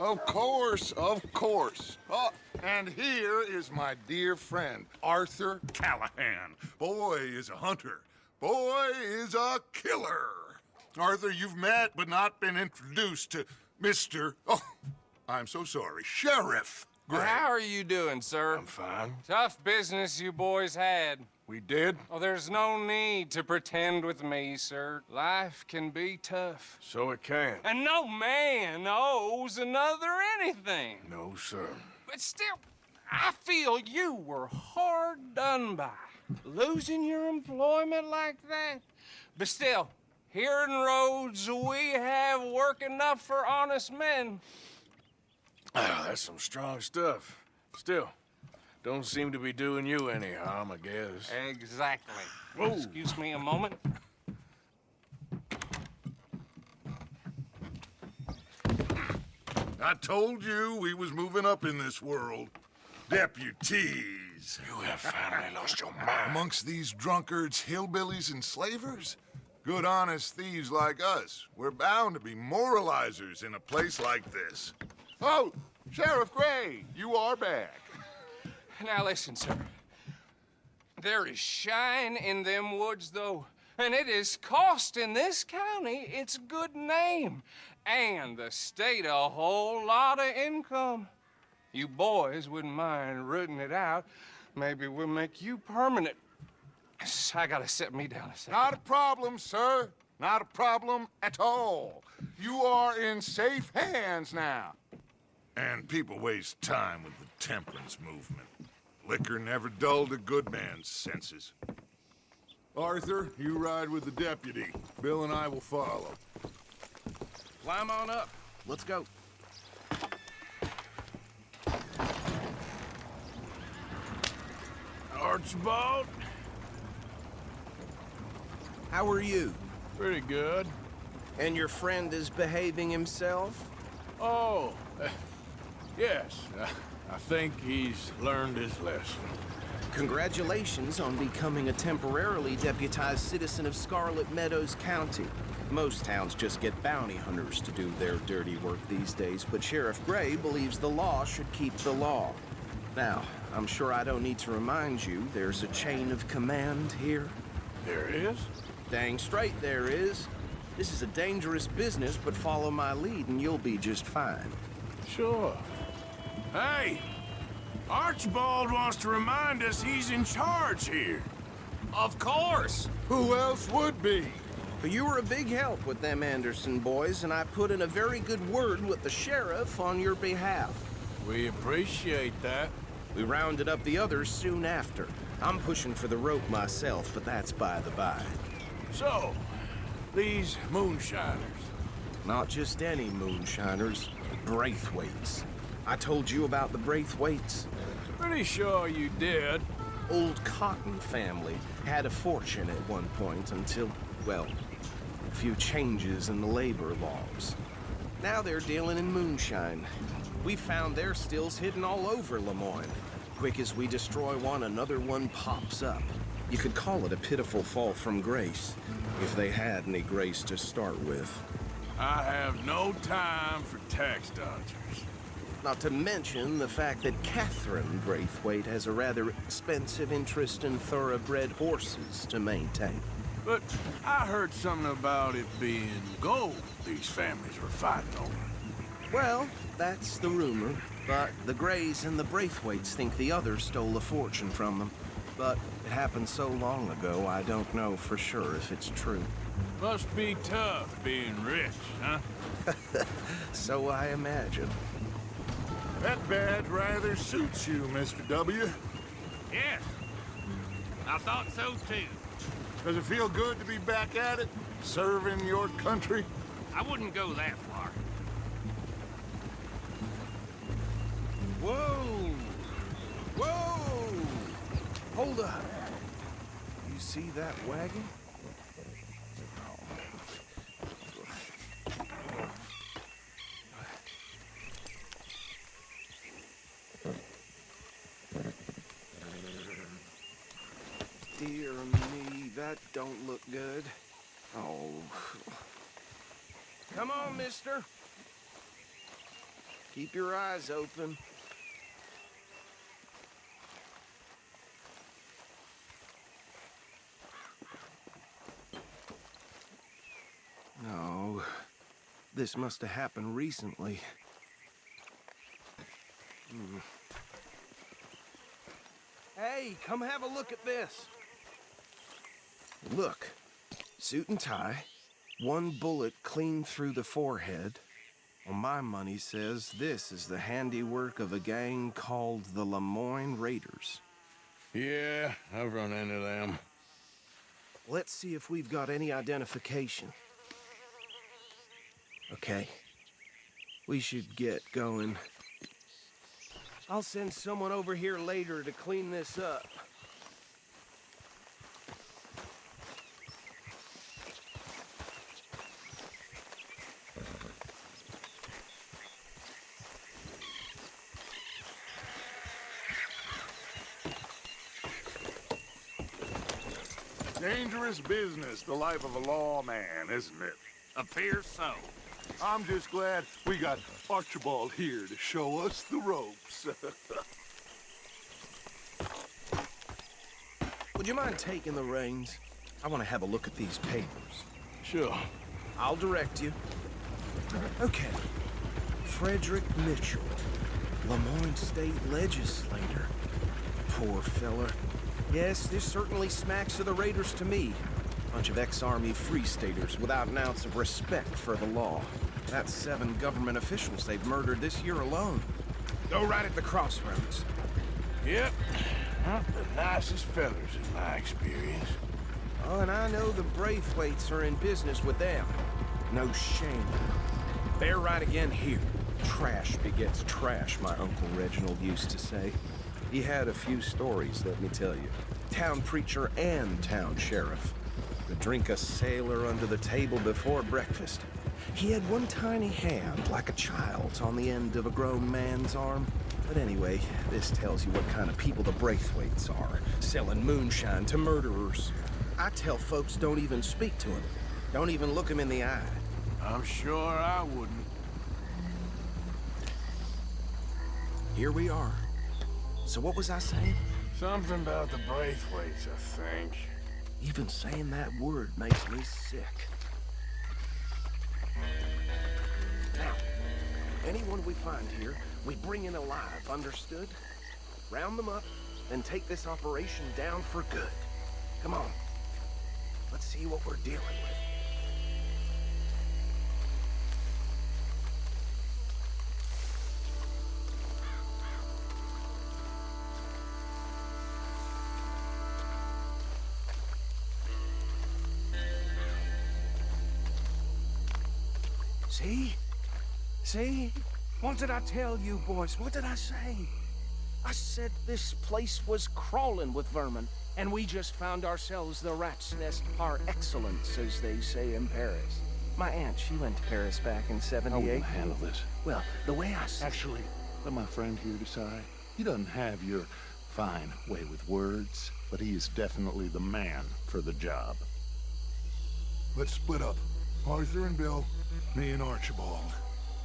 Of course, of course. Oh, and here is my dear friend, Arthur Callahan. Boy is a hunter. Boy is a killer. Arthur, you've met but not been introduced to Mr. Oh, I'm so sorry, Sheriff Gray. How are you doing, sir? I'm fine. Tough business you boys had. We did? Oh, there's no need to pretend with me, sir. Life can be tough. So it can. And no man owes another anything. No, sir. But still, I feel you were hard done by. Losing your employment like that. But still, here in Rhodes, we have work enough for honest men. Oh, that's some strong stuff. Still, don't seem to be doing you any harm, I guess. Exactly. Whoa. Excuse me a moment. I told you we was moving up in this world. Deputies. You have finally lost your mind. Amongst these drunkards, hillbillies, and slavers? Good, honest thieves like us. We're bound to be moralizers in a place like this. Oh, Sheriff Gray, you are back. Now listen, sir. There is shine in them woods, though, and it is costing this county its good name and the state a whole lot of income. You boys wouldn't mind rooting it out. Maybe we'll make you permanent. I gotta set me down a second. Not a problem, sir. Not a problem at all. You are in safe hands now. And people waste time with the temperance movement. Liquor never dulled a good man's senses. Arthur, you ride with the deputy. Bill and I will follow. Climb on up. Let's go. Archibald? How are you? Pretty good. And your friend is behaving himself? Oh, yes. I think he's learned his lesson. Congratulations on becoming a temporarily deputized citizen of Scarlet Meadows County. Most towns just get bounty hunters to do their dirty work these days, but Sheriff Gray believes the law should keep the law. Now, I'm sure I don't need to remind you there's a chain of command here. There is? Dang straight there is. This is a dangerous business, but follow my lead and you'll be just fine. Sure. Hey! Archibald wants to remind us he's in charge here. Of course! Who else would be? But you were a big help with them Anderson boys, and I put in a very good word with the sheriff on your behalf. We appreciate that. We rounded up the others soon after. I'm pushing for the rope myself, but that's by the by. So, these moonshiners. Not just any moonshiners, Braithwaites. I told you about the Braithwaites. Pretty sure you did. Old Cotton family had a fortune at one point until, well, a few changes in the labor laws. Now they're dealing in moonshine. We found their stills hidden all over Lemoyne. Quick as we destroy one, another one pops up. You could call it a pitiful fall from grace, if they had any grace to start with. I have no time for tax dodgers. Not to mention the fact that Catherine Braithwaite has a rather expensive interest in thoroughbred horses to maintain. But I heard something about it being gold these families were fighting over. Well, that's the rumor, but the Grays and the Braithwaites think the others stole a fortune from them. But it happened so long ago, I don't know for sure if it's true. Must be tough being rich, huh? So I imagine. That badge rather suits you, Mr. W. Yes, I thought so too. Does it feel good to be back at it, serving your country? I wouldn't go that far. Whoa! Whoa! Hold up. You see that wagon? Dear me, that don't look good. Oh. Come on, mister. Keep your eyes open. No, this must have happened recently. Hey, come have a look at this. Look, suit and tie, one bullet clean through the forehead. Well, my money says this is the handiwork of a gang called the Lemoyne Raiders. Yeah, I've run into them. Let's see if we've got any identification. Okay. We should get going. I'll send someone over here later to clean this up. Dangerous business, the life of a lawman, isn't it? Appears so. I'm just glad we got Archibald here to show us the ropes. Would you mind taking the reins? I want to have a look at these papers. Sure. I'll direct you. Okay. Frederick Mitchell, Lemoyne State Legislator. Poor fella. Yes, this certainly smacks of the Raiders to me. Bunch of ex-Army Free Staters without an ounce of respect for the law. That's 7 government officials they've murdered this year alone. Go right at the crossroads. Yep. Not the nicest fellers in my experience. Oh, and I know the Braithwaites are in business with them. No shame. They're right again here. Trash begets trash, my Uncle Reginald used to say. He had a few stories, let me tell you. Town preacher and town sheriff. Would drink a sailor under the table before breakfast. He had one tiny hand, like a child's, on the end of a grown man's arm. But anyway, this tells you what kind of people the Braithwaites are, selling moonshine to murderers. I tell folks don't even speak to him. Don't even look him in the eye. I'm sure I wouldn't. Here we are. So what was I saying? Something about the Braithwaites, I think. Even saying that word makes me sick. Now, anyone we find here, we bring in alive, understood? Round them up, and take this operation down for good. Come on. Let's see what we're dealing with. See? See? What did I tell you, boys? What did I say? I said this place was crawling with vermin, and we just found ourselves the rat's nest par excellence, as they say in Paris. My aunt, she went to Paris back in '78. How are we gonna handle this? Well, the way I see Actually, let my friend here decide. He doesn't have your fine way with words, but he is definitely the man for the job. Let's split up. Arthur and Bill, me and Archibald.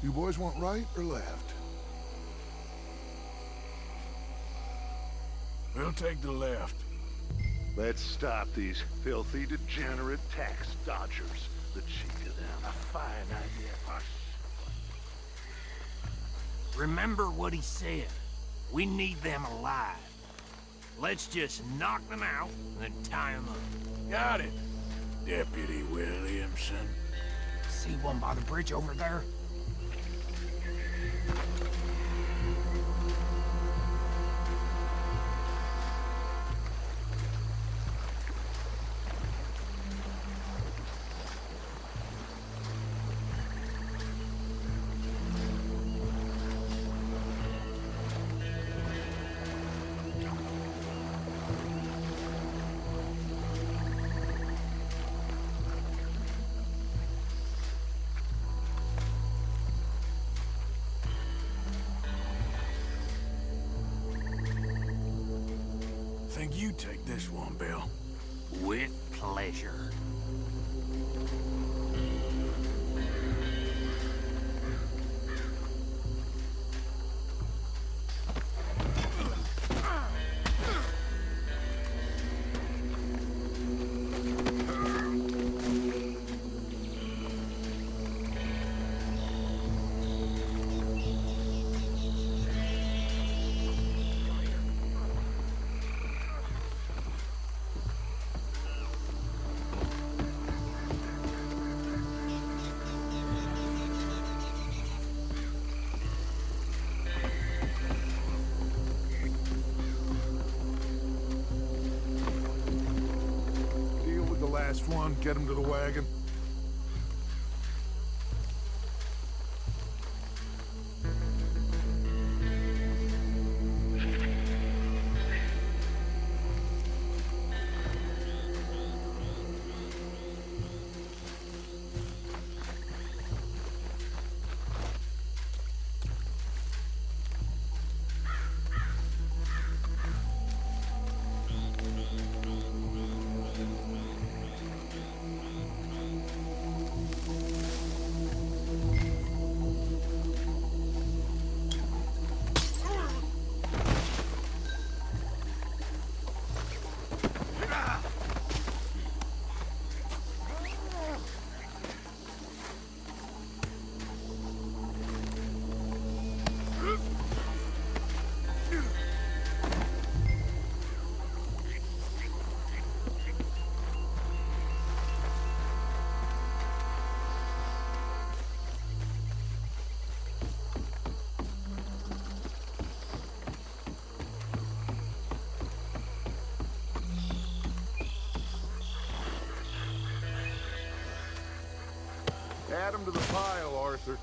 You boys want right or left? We'll take the left. Let's stop these filthy, degenerate tax dodgers. The cheek of them. A fine idea. Remember what he said. We need them alive. Let's just knock them out and then tie them up. Got it, Deputy Williamson. See one by the bridge over there? Think you take this one, Bill. With pleasure. last one. Get him to the wagon. Add him to the pile, Arthur.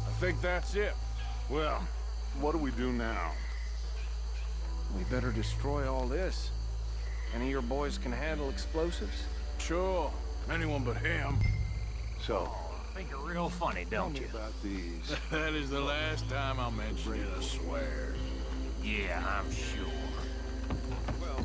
I think that's it. Well, what do we do now? We better destroy all this. Any of your boys can handle explosives? Sure. Anyone but him. So, Think you're real funny, tell don't me you? about these. That is the last time I'll mention it, I swear. Yeah, I'm sure. Well,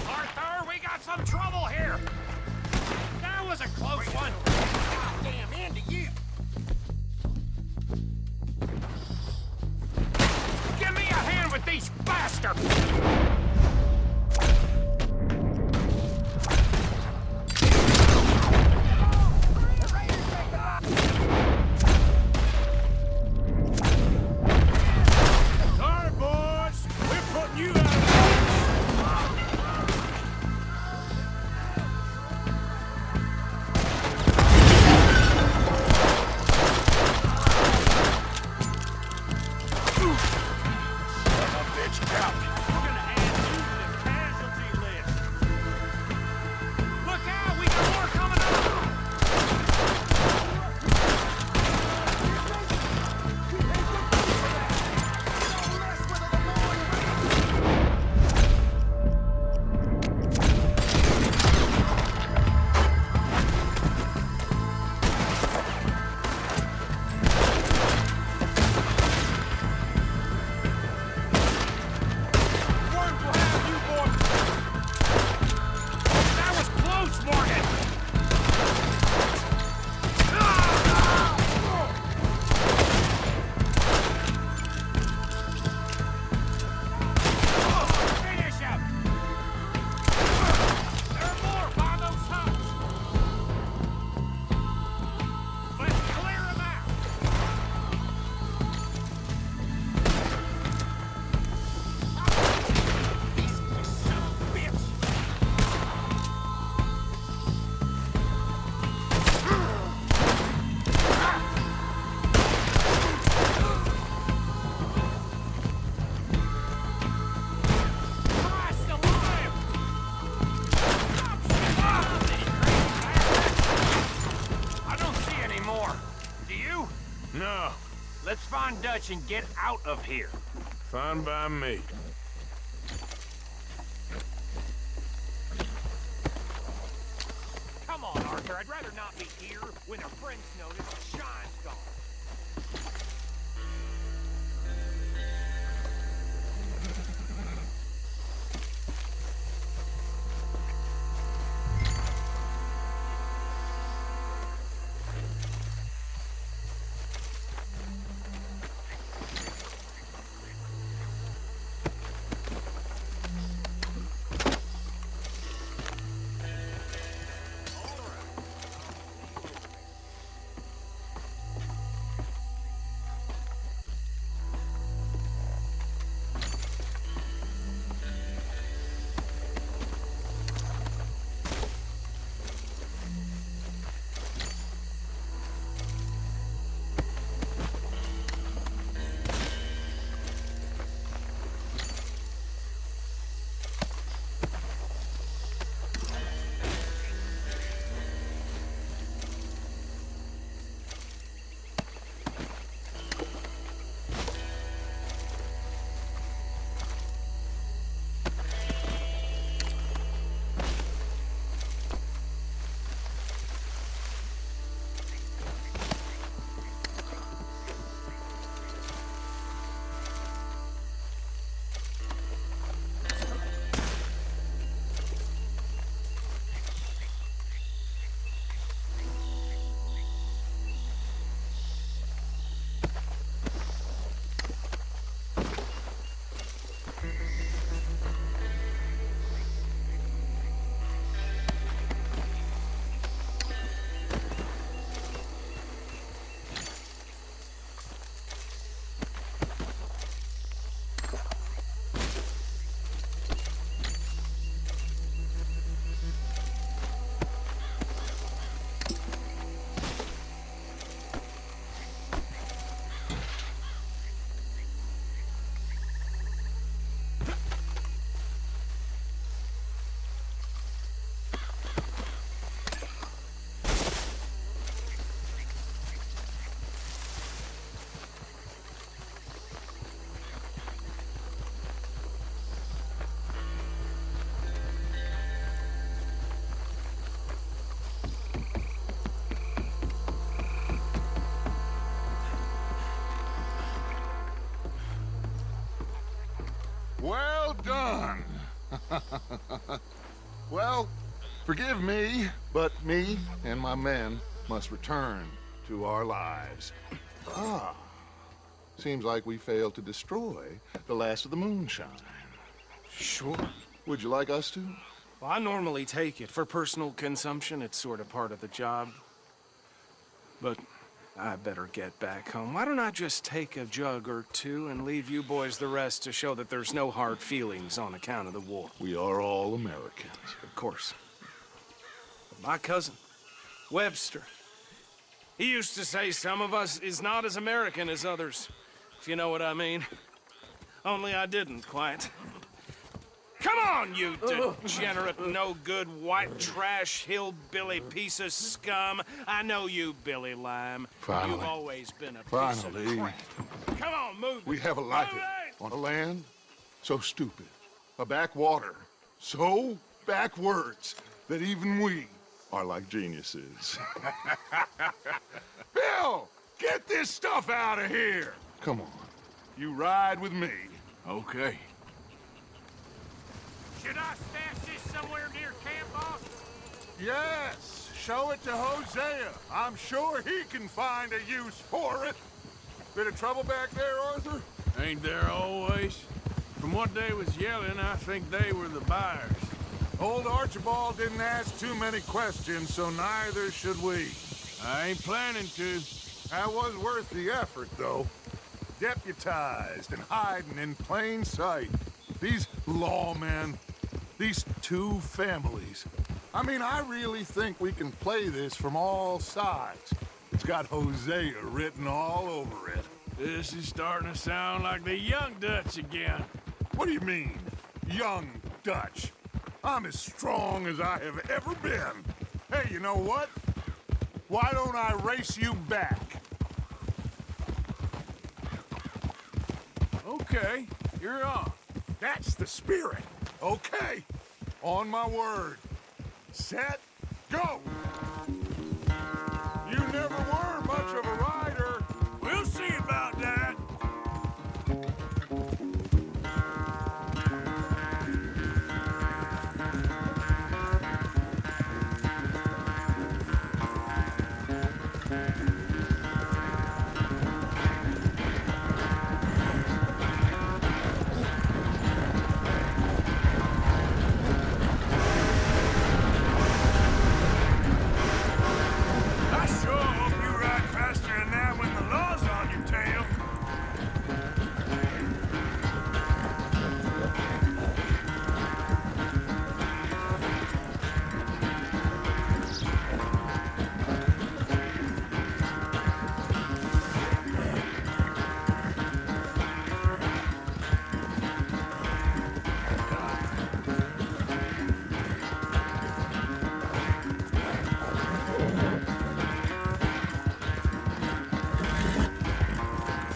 Arthur, we got some trouble here! That was a close one! Goddamn end of you! Give me a hand with these bastards! Alright, boys. We're putting you out of Look out! We got more coming up! Worms will have you, boys! That was close, Morgan! Finish him! There are more by those huts! Let's clear them out! Son of a bitch! Christ alive! I don't see any more. Do you? No. Let's find Dutch and get out of here. Fine by me. Come on, Arthur. I'd rather not be here when our friends notice the shine's gone. Well done. Well, forgive me, but me and my men must return to our lives. Ah. Seems like we failed to destroy the last of the moonshine. Sure. Would you like us to? Well, I normally take it. For personal consumption, it's sort of part of the job. But I better get back home. Why don't I just take a jug or two and leave you boys the rest to show that there's no hard feelings on account of the war? We are all Americans. Of course. But my cousin, Webster, he used to say some of us is not as American as others, if you know what I mean. Only I didn't quite. Come on, you degenerate, no-good, white trash, hillbilly piece of scum. I know you, Billy Lime. Finally. You've always been a piece Finally. of crap. Come on, move. We have a life on a land so stupid, a backwater so backwards that even we are like geniuses. Bill, get this stuff out of here. Come on, you ride with me. Okay. Should I stash this somewhere near camp, boss? Yes, show it to Hosea. I'm sure he can find a use for it. Bit of trouble back there, Arthur? Ain't there always? From what they was yelling, I think they were the buyers. Old Archibald didn't ask too many questions, so neither should we. I ain't planning to. That was worth the effort, though. Deputized and hiding in plain sight. These lawmen, these two families. I mean, I really think we can play this from all sides. It's got Hosea written all over it. This is starting to sound like the Young Dutch again. What do you mean, young Dutch? I'm as strong as I have ever been. Hey, you know what? Why don't I race you back? Okay, you're on. That's the spirit. Okay. On my word. Set, go! You never were much of a rider. We'll see about that. I sure hope you ride faster than that when the law's on your tail.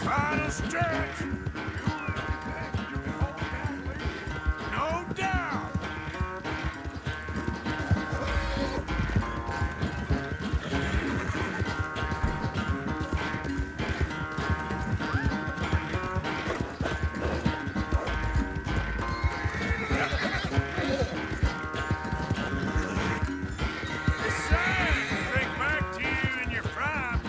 Final stretch. No doubt. It's sad to think back to you in your prime.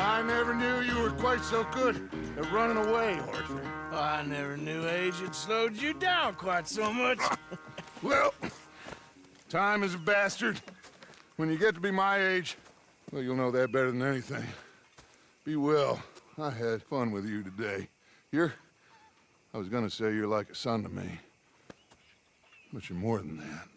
I never knew you were quite so good at running away, Arthur. I never knew age had slowed you down quite so much. Well, time is a bastard. When you get to be my age, well, you'll know that better than anything. Be well. I had fun with you today. I was gonna say you're like a son to me. But you're more than that.